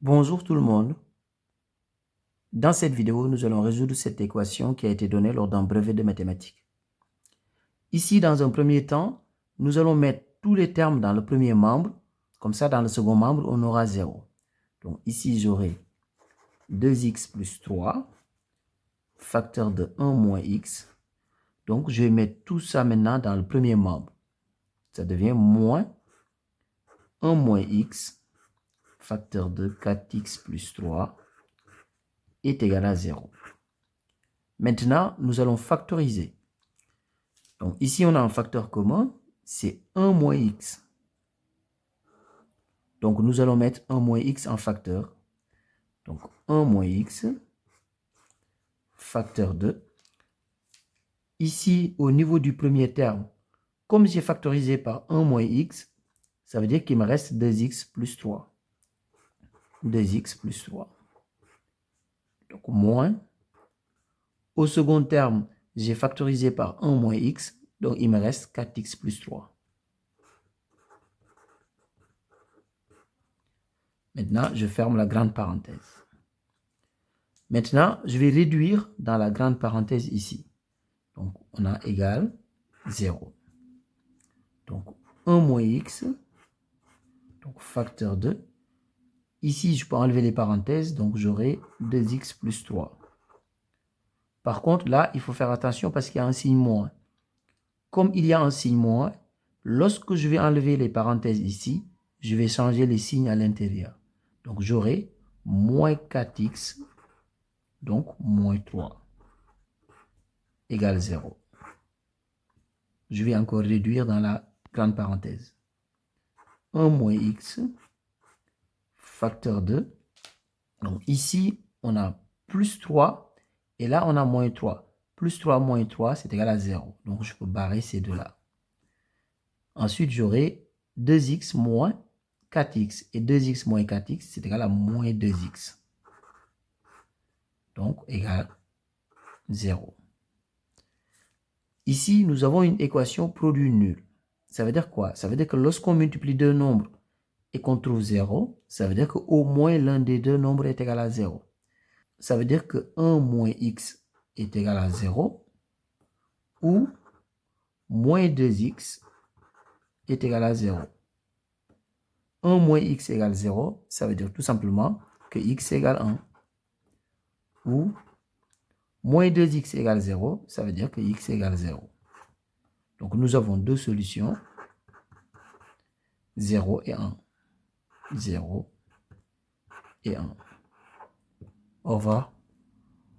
Bonjour tout le monde. Dans cette vidéo, nous allons résoudre cette équation qui a été donnée lors d'un brevet de mathématiques. Ici, dans un premier temps, nous allons mettre tous les termes dans le premier membre. Comme ça, dans le second membre, on aura 0. Donc ici, j'aurai 2x plus 3, facteur de 1 moins x. Donc, je vais mettre tout ça maintenant dans le premier membre. Ça devient moins 1 moins x, facteur de 4x plus 3, est égal à 0. Maintenant, nous allons factoriser. Donc ici, on a un facteur commun, c'est 1 moins x. Donc nous allons mettre 1 moins x en facteur. Donc 1 moins x, facteur 2. Ici, au niveau du premier terme, comme j'ai factorisé par 1 moins x, ça veut dire qu'il me reste 2x plus 3. 2x plus 3. Donc moins. Au second terme, j'ai factorisé par 1 moins x, donc il me reste 4x plus 3. Maintenant, je ferme la grande parenthèse. Maintenant, je vais réduire dans la grande parenthèse ici. Donc, on a égal 0. Donc, 1 moins x, donc facteur 2. Ici, je peux enlever les parenthèses, donc j'aurai 2x plus 3. Par contre, là, il faut faire attention parce qu'il y a un signe moins. Comme il y a un signe moins, lorsque je vais enlever les parenthèses ici, je vais changer les signes à l'intérieur. Donc, j'aurai moins 4x, donc moins 3, égale 0. Je vais encore réduire dans la grande parenthèse. 1 moins x, facteur 2. Donc ici, on a plus 3 et là, on a moins 3. Plus 3 moins 3, c'est égal à 0. Donc, je peux barrer ces deux-là. Ensuite, j'aurai 2x moins 4x. Et 2x moins 4x, c'est égal à moins 2x. Donc, égal 0. Ici, nous avons une équation produit nul. Ça veut dire quoi? Ça veut dire que lorsqu'on multiplie deux nombres et qu'on trouve 0, ça veut dire qu'au moins l'un des deux nombres est égal à 0. Ça veut dire que 1 moins x est égal à 0 ou moins 2x est égal à 0. 1 moins x égale 0, ça veut dire tout simplement que x égale 1. Ou moins 2x égale 0, ça veut dire que x égale 0. Donc nous avons deux solutions, 0 et 1. 0 et 1. Au revoir.